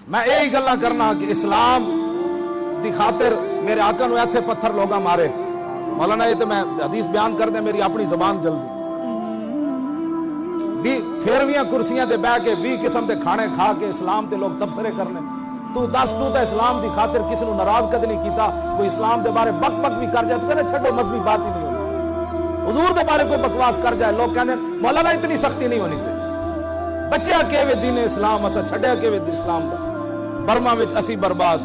میں یہی گلا کرنا کہ اسلام دی خاطر میرے آقا نو ایتھے پتھر لوگا مارے مولانا یہ تو میں حدیث بیان کر دیں میری اپنی زبان جلدی بھی پھیرویاں کرسیاں تے بہ کے 20 قسم دے کھانے کھا کے اسلام تے لوگ تبصرے کرنے تو دس تو اسلام دی خاطر کسی نو ناراض کد نہیں کیتا کوئی اسلام دے بارے بک بک بھی کر جائے تو کہتے چھڈو مذہبی بات ہی نہیں ہونی حضور دے بارے کوئی بکواس کر جائے لوگ کہتے مولانا اتنی سختی نہیں ہونی چاہیے بچیا کیویں دین اسلام اسا چھڈیا کیویں اسلام دا برما وچ اسی برباد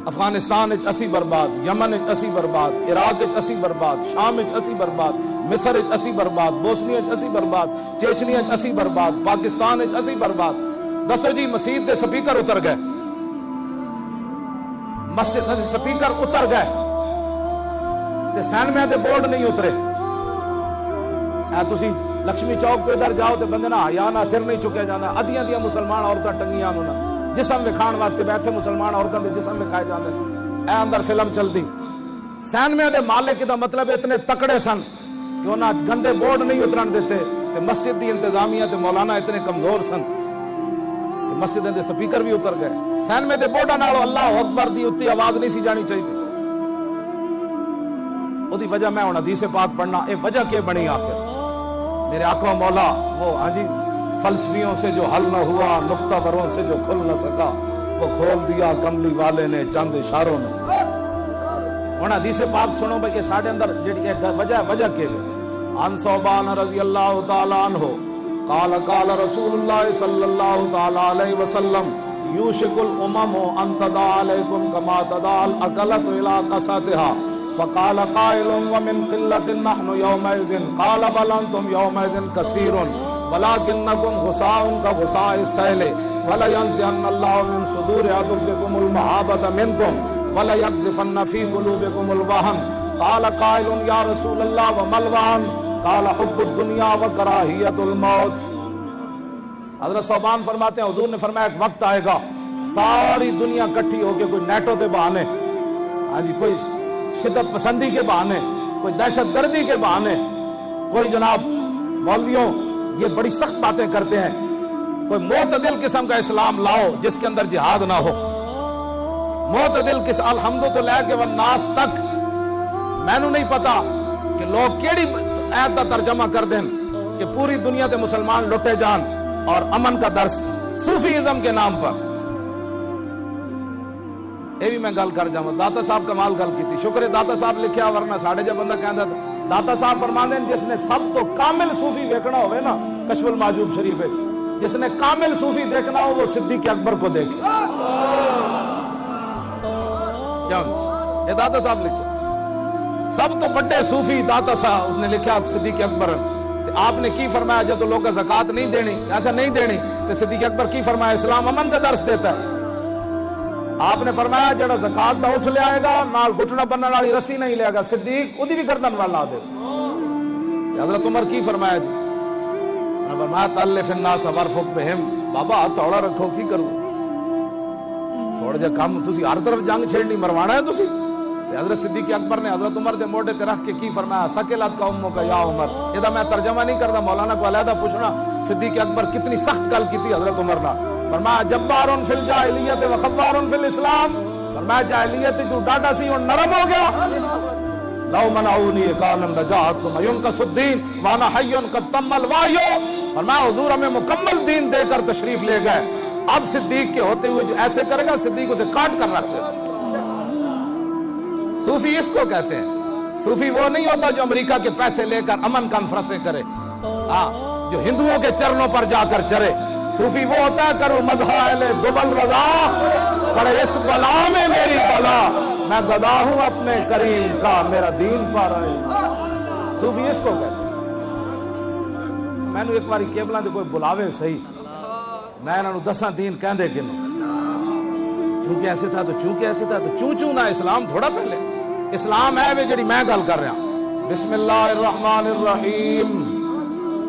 افغانستان وچ اسی برباد یمن وچ اسی برباد عراق وچ اسی برباد شام وچ اسی برباد مصر وچ اسی برباد بوسنیا وچ اسی برباد چیچنیا وچ اسی برباد پاکستان وچ اسی برباد دسو جی مسجد دے سپیکر اتر گئے مسجد دے سپیکر اتر گئے تے سینمے دے بورڈ نہیں اترے تسی لکشمی چوک پہ ادھر جاؤ تے بندے نہ حیا نہ سر نہیں چکیا جانا ادیاں دیاں مسلمان عورتاں ٹنگیاں نو نہ جسم دکھان واسطے بیٹھے مسلمان عورتوں کے جسم دکھائے جاندے اے اندر فلم چلتی سینمے دے مالک دا مطلب اتنے تکڑے سن کہ انہاں گندے بورڈ نہیں اترن دیتے تے مسجد دی انتظامیہ تے مولانا اتنے کمزور سن کہ مسجد دے سپیکر بھی اتر گئے سینمے دے بورڈاں نال اللہ اکبر دی اتی آواز نہیں سی جانی چاہیے او دی وجہ میں ہن حدیث پاک پڑھنا اے وجہ کی بنی آخر میرے آقا مولا وہ ہاں جی فلسفیوں سے جو حل نہ ہوا نقطہ بروں سے جو کھل نہ سکا وہ کھول دیا کملی والے نے چند اشاروں نے ہن حدیث پاک سنو بھئی ساڈے اندر جڑی وجہ کے ان ثوبان رضی اللہ تعالی عنہ قال رسول اللہ صلی اللہ تعالی علیہ وسلم یوشک الامم ان تدع علیکم کما تدع الاکلۃ الی قصاتها فقال قائل ومن قلة نحن يومئذ قال بل انتم يومئذ كثير ولكنكم غثاء كغثاء السيل ولا ينزعن الله من صدور عدوكم المهابة منكم ولا يقذفن في قلوبكم الوهن قال قائل يا رسول الله وما الوهن قال حب الدنيا وكراهية الموت حضرت صوبان فرماتے ہیں حضور نے فرمایا ایک وقت آئے گا ساری دنیا کٹھی ہو کے کوئی نیٹوں کے بہانے ہاں جی کوئی شدت پسندی کے بہانے کوئی دہشت گردی کے بہانے کوئی جناب مولویوں یہ بڑی سخت باتیں کرتے ہیں کوئی معتدل قسم کا اسلام لاؤ جس کے اندر جہاد نہ ہو معتدل قسم الحمد تو لے کے والناس تک میں نو نہیں پتا کہ لوگ کیڑی آیت کا ترجمہ کر دیں کہ پوری دنیا کے مسلمان لٹے جان اور امن کا درس صوفیزم کے نام پر یہ بھی میں گل کر جاؤں داتا صاحب کمال گل کی تھی شکر داتا صاحب لکھیا ورنہ ساڑھے جب بندہ کہندا داتا صاحب فرماندے جس نے سب تو کامل صوفی دیکھنا ہوئے نا کشف المحجوب شریف ہے جس نے کامل صوفی دیکھنا ہو وہ صدیق اکبر کو دیکھے کیا یہ داتا صاحب لکھے سب تو بڑے صوفی داتا صاحب اس نے لکھا صدیق اکبر آپ نے کی فرمایا جب تو لوگ زکات نہیں دینی ایسا نہیں دینی تو صدیق اکبر کی فرمایا اسلام امن کا درس دیتا ہے آپ نے فرمایا جڑا زکات دا اٹھ لے آئے گا نال گھٹنا بننے والی رسی نہیں لے گا صدیق اودی بھی گردن والا دے حضرت عمر کی فرمایا جی نے فرمایا تلف الناس ورفق بہم بابا تھوڑا رکھو کی کروں تھوڑا جا کام تسی ہر طرف جنگ چھیڑنی مروانا ہے تسی حضرت صدیق اکبر نے حضرت عمر دے موڈے تے رکھ کے کی فرمایا سکلت کا امو کا یا عمر یہ میں ترجمہ نہیں کرتا مولانا کو علیحدہ پوچھنا صدیق اکبر کتنی سخت گل کی تھی حضرت عمر نے فرمایا جبارن فی الجاہلیت و خبارن فی الاسلام فرمایا جاہلیت جو ڈاڈا سی اور نرم ہو گیا لو منعونی قالن رجعتم ينقص الدین وانا حی قد تم الوحی فرمایا حضور ہمیں مکمل دین دے کر تشریف لے گئے اب صدیق کے ہوتے ہوئے جو ایسے کرے گا صدیق اسے کاٹ کر رکھ دے صوفی اس کو کہتے ہیں صوفی وہ نہیں ہوتا جو امریکہ کے پیسے لے کر امن کانفرنسیں کرے جو ہندوؤں کے چرنوں پر جا کر چرے صوفی وہ ہوتا ہے کرو مدح اہل دبل رضا پر اس بلا میں میری بلا میں گدا ہوں اپنے کریم کا میرا دین پر آئے صوفی اس کو کہتے ہیں میں نے ایک باری کیبلوں دے کوئی بلاوے صحیح میں انہوں دساں دین کہندے کہ چونکہ ایسے تھا تو چونکہ ایسے تھا تو چوں نہ اسلام تھوڑا پہلے اسلام ہے وہ جڑی میں گل کر رہا ہوں بسم اللہ الرحمن الرحیم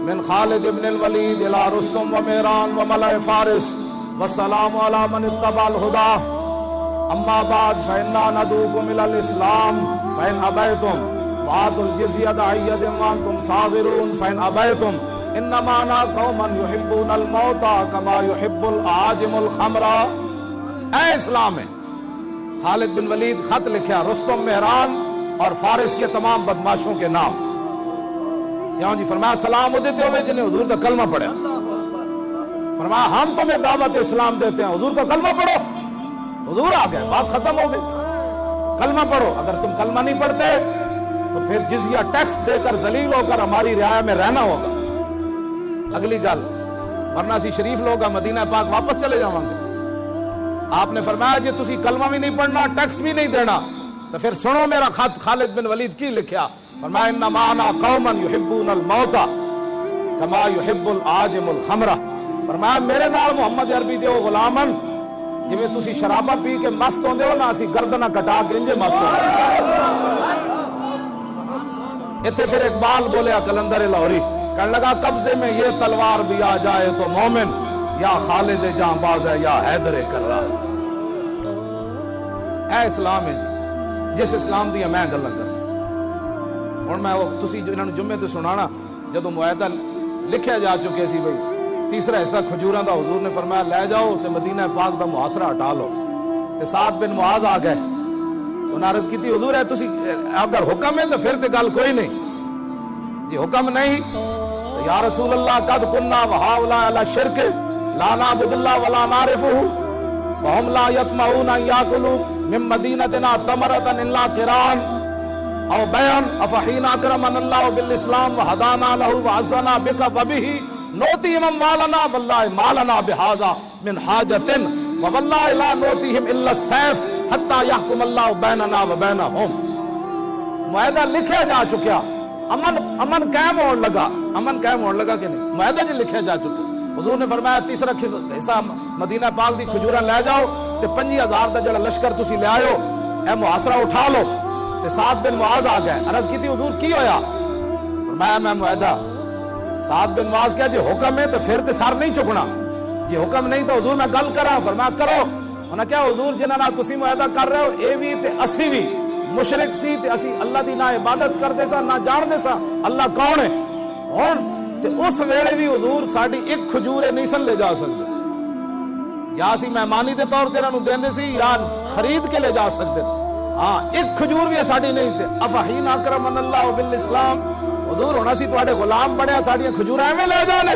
من خالد ابن الولید الى رستم و میران و ملع فارس والسلام علی من اتبع الہدى اما بعد فإنا ندعوكم الى الاسلام فإن ابیتم وآتوا الجزیۃ عن وانتم صاغرون فإن ابیتم انما انا قوما يحبون الموت كما يحب العاجم الخمر اے اسلام ہے. خالد بن ولید خط لکھا رستم مہران اور فارس کے تمام بدماشوں کے نام. کیوں جی؟ فرمایا سلام وہ دیتے ہوئے جنہیں حضور کا کلمہ پڑھا. فرمایا ہم تمہیں دعوت اسلام دیتے ہیں، حضور کا کلمہ پڑھو. حضور آ گئے، بات ختم ہو گئی. کلمہ پڑھو. اگر تم کلمہ نہیں پڑھتے تو پھر جزیہ ٹیکس دے کر ذلیل ہو کر ہماری رعایا میں رہنا ہوگا. اگلی گل، ورنہ اسی شریف لوگ مدینہ پاک واپس چلے جاؤں گے. آپ نے فرمایا جی تسی کلمہ بھی نہیں پڑھنا، ٹیکس بھی نہیں دینا، تو پھر سنو میرا خط. خالد بن ولید کی لکھیا؟ فرمایا انما انا قوما يحبون الموت كما يحب العاجم الخمر. فرمایا میرے نال محمد عربی دے غلامن جویں تسی شرابہ پی کے مست ہوندے ہو نا، اسی گردناں کٹا کے انجے مست ہوندے. اتنے پھر اقبال بولیا کلندر لاہوری، کہنے لگا قبضے میں یہ تلوار بھی آ جائے تو مومن یا خالد جاں باز ہے یا حیدر کرار. اے اسلام ہے جی، جس اسلام دی میں گلاں کر. ہن میں وہ تسی جو انہاں نوں جمعے تے سنانا، جدوں معاہدہ لکھیا جا چکے سی بھئی تیسرا حصہ کھجوراں دا، حضور نے فرمایا لے جاؤ تے مدینہ پاک دا محاصرہ ہٹا لو. تے سعد بن معاذ آ گئے. انہاں عرض کیتی حضور ہے تسی اگر حکم ہے تو پھر تے گل کوئی نہیں. جی حکم نہیں تو یا رسول اللہ قد کننا وہاولا علی شرک لا نعبد اللہ ولا نعرفہ وهم لا يطمعون ان ياكلوا من مدینتنا تمرۃ الا قران او بیان افحین اکرمنا اللہ بالاسلام وهدانا له وعزنا بك وبه نوتی من مالنا واللہ مالنا بهذا من حاجۃ واللہ لا نوتیہم الا السیف حتی یحکم اللہ بیننا وبینہم. معاہدہ لکھا جا چکا، امن قائم ہونے لگا. امن قائم ہونے لگا کہ نہیں؟ معاہدہ جی لکھا جا چکا. حضور نے فرمایا تیسرا حصہ مدینہ پاک دی کھجوراں لے جاؤ تے 5000 دا جڑا لشکر تسی لے آئے ہو اے محاصرہ اٹھا لو. تے سعد بن معاذ آ گئے. عرض کی تھی حضور کی ہویا؟ فرمایا میں معاہدہ. سعد بن معاذ کہا جی حکم ہے تو پھر تے سر نہیں چکنا. جی حکم نہیں تو حضور میں گل کراں. فرمایا کرو. انہاں کیا حضور جنہاں نال تسی معاہدہ کر رہے ہو اے وی تے اسی وی مشرک سی تے اسی اللہ دی نہ عبادت کردے سا نہ جاندے سا اللہ کون ہے. ہن تے اس ویلے بھی حضور ساڈی ایک کھجور نہیں سن لے جا سکدے، یا اسی مہمانی دے طور تے انہاں نوں دیندے سی یا خرید کے لے جا سکدے. ہاں ایک کھجور بھی ساڈی نہیں تے افحین اکرمنا اللہ بالاسلام. حضور ہن اسی تواڈے غلام بنیا ساڈیاں کھجوراں ایویں لے جانے.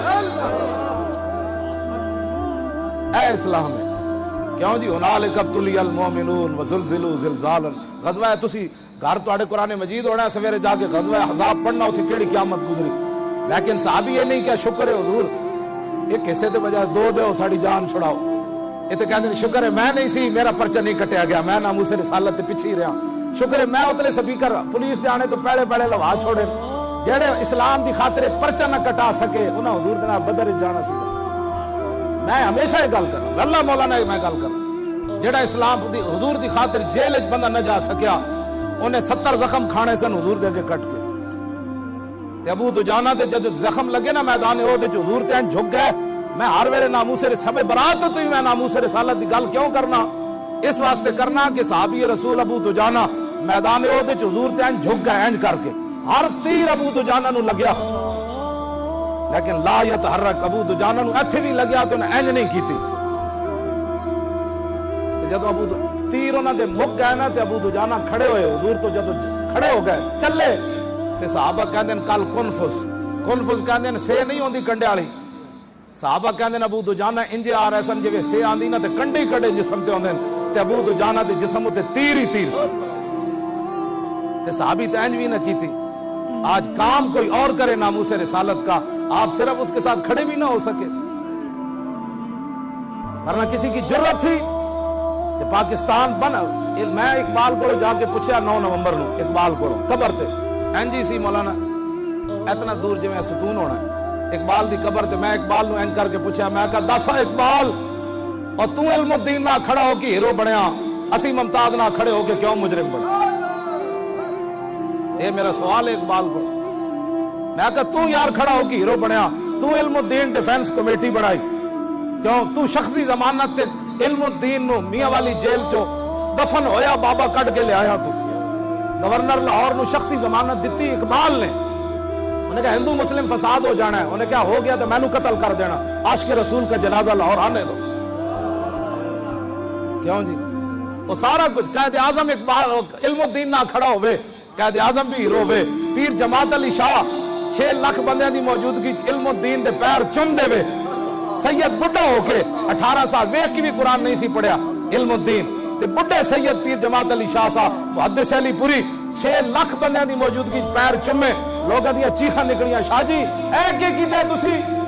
اے اسلام ہے کیوں جی؟ ہنالک ابتلی المؤمنون وزلزلوا زلزالا. غزوہ تسی گھر تواڈے قرآن مجید ہونا سویرے جا کے غزوہ احزاب پڑھنا، اتھے کیڑی قیامت گزری. لیکن صحابی یہ نہیں کہ شکر ہے حضور ایک حصے دے بجائے دو دیو ساڑی جان چھڑاؤ. یہ تو کہتے ہیں شکر ہے میں نہیں سی میرا پرچہ نہیں کٹیا گیا، میں ناموس رسالت تے پیچھے ہی رہا. شکر ہے میں اتنے سپیکر پولیس دے آنے تو پہلے پہلے لوا چھوڑے جڑے اسلام دی خاطر پرچہ نہ کٹا سکے انہاں حضور دے نال بدر جانا سی. میں ہمیشہ یہ گل کروں، اللہ مولانا میں گل کروں، جڑا اسلام دی حضور دی خاطر جیل وچ بندہ نہ جا سکیا انہیں 70 زخم کھانے سن حضور دے کے کٹ کے. تے ابو دجانہ تے جد زخم لگے نا میدان احد وچ حضور تے جھک گئے. میں ہر ویلے ناموس سب برات تو ہی میں ناموس رسالت دی گل کیوں کرنا؟ اس واسطے کرنا کہ صحابی رسول ابو دجانہ میدان احد وچ حضور تے جھک گئے انج کر کے. ہر تیر ابو دجانہ نو لگیا لیکن لا یتحرک. ابو دجانہ نو ایتھے بھی لگیا تے انہیں انج نہیں کیتی. جب ابو تیر انہاں دے مک گئے نا تے ابو دجانہ کھڑے ہوئے حضور تو جب کھڑے ہو گئے چلے تے صحابہ کہندے کل کنفس کہندے سے نہیں ہوندی کنڈے والی. صحابہ کہندے ابو دجانہ انجے آ رہے سن جویں سے آندی نا تے کنڈے کڑے جسم تے ہوندے تے ابو دجانہ دے جسم تے تیر ہی تیر سی. تے صحابی تے انج وی نہ کیتی. آج کام کوئی اور کرے ناموس رسالت کا، آپ صرف اس کے ساتھ کھڑے بھی نہ ہو سکے. ورنہ کسی کی جرت تھی کہ پاکستان بنا. میں اقبال کو جا کے پوچھا 9 نومبر نو اقبال کو قبر تے این جی سی مولانا اتنا دور جو میں ستون ہونا ہے اقبال دی قبر تے میں اقبال نو این کر کے پوچھا میں کہا دسا اقبال اور تو علم الدین نہ کھڑا ہو کے ہیرو بنیا اسی ممتاز نہ کھڑے ہو کے کیوں مجرم بنا؟ یہ میرا سوال ہے اقبال کو. میں کہا تو یار کھڑا ہو کے ہیرو بنیا، تو علم الدین ڈیفنس کمیٹی بڑھائی کیوں؟ تو شخصی ضمانت تے علم الدین نو میاں والی جیل چو دفن ہویا بابا کٹ کے لے آیا. تو گورنر لاہور نو شخصی ضمانت دیتی اقبال نے. انہیں کہا ہندو مسلم فساد ہو جانا ہے، انہیں کہا ہو گیا تو میں نو قتل کر دینا، عاشق رسول کا جنازہ لاہور آنے دو. کیوں جی وہ سارا کچھ قائد اعظم ایک بار علم الدین نہ کھڑا ہوئے قائد اعظم بھی ہیرو ہوئے پیر جماعت علی شاہ 6 لاکھ بندیاں دی موجودگی علم الدین دے پیر چوم دے وے سید بڑھا ہو کے 18 سال ویکھ کے بھی قرآن نہیں سی پڑھیا علم الدین تے بڑھے سید پیر جماعت علی شاہ صاحب محدث علی پوری 6 لاکھ بندیاں دی موجودگی پیر چومے لوگاں دیاں چیخاں نکلیاں شاہ جی اے کی کیتا تسی